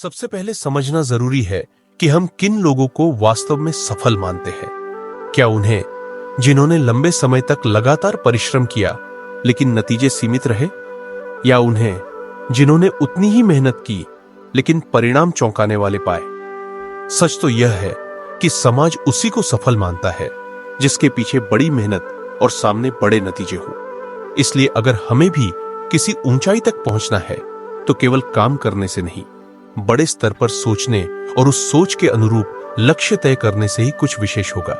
सबसे पहले समझना जरूरी है कि हम किन लोगों को वास्तव में सफल मानते हैं। क्या उन्हें जिन्होंने लंबे समय तक लगातार परिश्रम किया लेकिन नतीजे सीमित रहे, या उन्हें जिन्होंने उतनी ही मेहनत की लेकिन परिणाम चौंकाने वाले पाए। सच तो यह है कि समाज उसी को सफल मानता है जिसके पीछे बड़ी मेहनत और सामने बड़े नतीजे हो। इसलिए अगर हमें भी किसी ऊंचाई तक पहुंचना है तो केवल काम करने से नहीं, बड़े स्तर पर सोचने और उस सोच के अनुरूप लक्ष्य तय करने से ही कुछ विशेष होगा।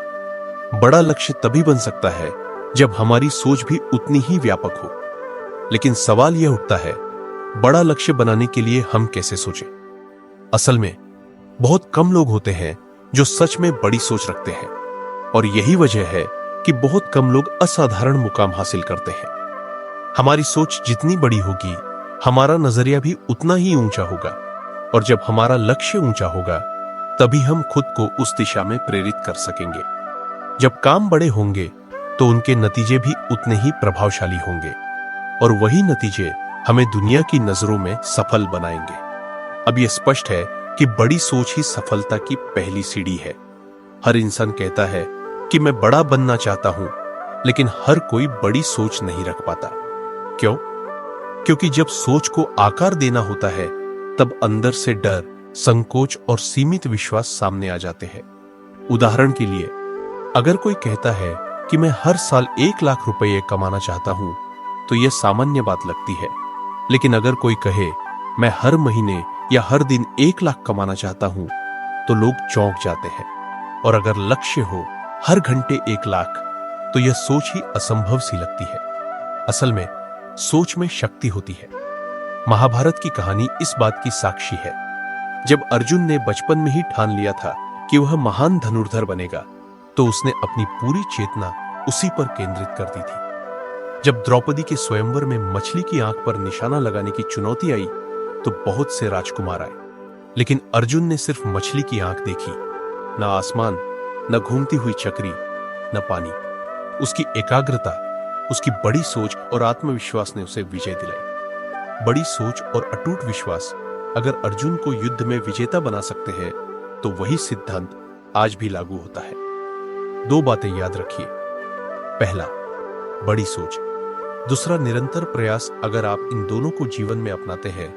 बड़ा लक्ष्य तभी बन सकता है जब हमारी सोच भी उतनी ही व्यापक हो। लेकिन सवाल यह उठता है, बड़ा लक्ष्य बनाने के लिए हम कैसे सोचें? असल में बहुत कम लोग होते हैं जो सच में बड़ी सोच रखते हैं, और यही वजह है कि बहुत कम लोग असाधारण मुकाम हासिल करते हैं। हमारी सोच जितनी बड़ी होगी, हमारा नजरिया भी उतना ही ऊंचा होगा, और जब हमारा लक्ष्य ऊंचा होगा तभी हम खुद को उस दिशा में प्रेरित कर सकेंगे। जब काम बड़े होंगे तो उनके नतीजे भी उतने ही प्रभावशाली होंगे, और वही नतीजे हमें दुनिया की नजरों में सफल बनाएंगे। अब यह स्पष्ट है कि बड़ी सोच ही सफलता की पहली सीढ़ी है। हर इंसान कहता है कि मैं बड़ा बनना चाहता हूं, लेकिन हर कोई बड़ी सोच नहीं रख पाता। क्यों? क्योंकि जब सोच को आकार देना होता है तब अंदर से डर, संकोच और सीमित विश्वास सामने आ जाते हैं। उदाहरण के लिए, अगर कोई कहता है कि मैं हर साल 1 लाख रुपए कमाना चाहता हूं, तो यह सामान्य बात लगती है। लेकिन अगर कोई कहे मैं हर महीने या हर दिन 1 लाख कमाना चाहता हूं, तो लोग चौंक जाते हैं। और अगर लक्ष्य हो हर घंटे 1 लाख, तो यह सोच ही असंभव सी लगती है। असल में सोच में शक्ति होती है। महाभारत की कहानी इस बात की साक्षी है। जब अर्जुन ने बचपन में ही ठान लिया था कि वह महान धनुर्धर बनेगा, तो उसने अपनी पूरी चेतना उसी पर केंद्रित कर दी थी। जब द्रौपदी के स्वयंवर में मछली की आंख पर निशाना लगाने की चुनौती आई, तो बहुत से राजकुमार आए, लेकिन अर्जुन ने सिर्फ मछली की आंख देखी, न आसमान, न घूमती हुई चक्री, न पानी। उसकी एकाग्रता, उसकी बड़ी सोच और आत्मविश्वास ने उसे विजय दिलाई। बड़ी सोच और अटूट विश्वास अगर अर्जुन को युद्ध में विजेता बना सकते हैं, तो वही सिद्धांत आज भी लागू होता है। 2 बातें याद रखिए। पहला, बड़ी सोच। दूसरा, निरंतर प्रयास। अगर आप इन दोनों को जीवन में अपनाते हैं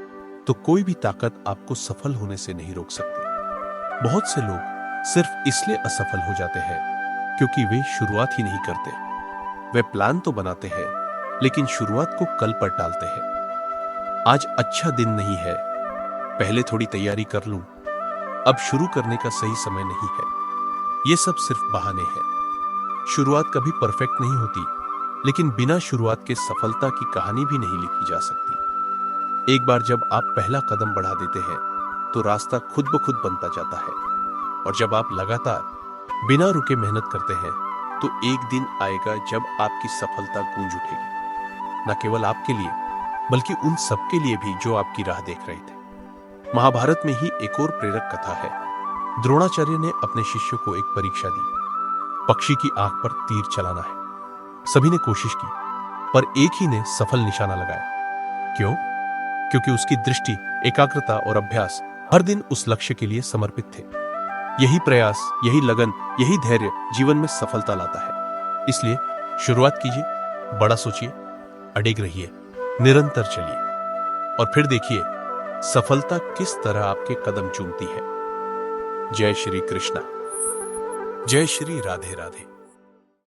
तो कोई भी ताकत आपको सफल होने से नहीं रोक सकती। बहुत से लोग सिर्फ इसलिए असफल हो जाते हैं क्योंकि वे शुरुआत ही नहीं करते। वे प्लान तो बनाते हैं, लेकिन शुरुआत को कल पर टालते हैं। आज अच्छा दिन नहीं है, पहले थोड़ी तैयारी कर लूं, अब शुरू करने का सही समय नहीं है। ये सब सिर्फ बहाने हैं। शुरुआत कभी परफेक्ट नहीं होती, लेकिन बिना शुरुआत के सफलता की कहानी भी नहीं लिखी जा सकती। एक बार जब आप पहला कदम बढ़ा देते हैं, तो रास्ता खुद ब खुद बनता जाता है। और जब आप लगातार बिना रुके मेहनत करते हैं, तो एक दिन आएगा जब आपकी सफलता गूंज उठेगी, न केवल आपके लिए बल्कि उन सबके लिए भी जो आपकी राह देख रहे थे। महाभारत में ही एक और प्रेरक कथा है। द्रोणाचार्य ने अपने शिष्य को एक परीक्षा दी। पक्षी की आंख पर तीर चलाना है। सभी ने कोशिश की, पर एक ही ने सफल निशाना लगाया। क्यों? क्योंकि उसकी दृष्टि, एकाग्रता और अभ्यास हर दिन उस लक्ष्य के लिए समर्पित थे। यही प्रयास, यही लगन, यही धैर्य जीवन में सफलता लाता है। इसलिए शुरुआत कीजिए, बड़ा सोचिए, अडिग रहिए, निरंतर चलिए, और फिर देखिए सफलता किस तरह आपके कदम चूमती है। जय श्री कृष्णा। जय श्री राधे राधे।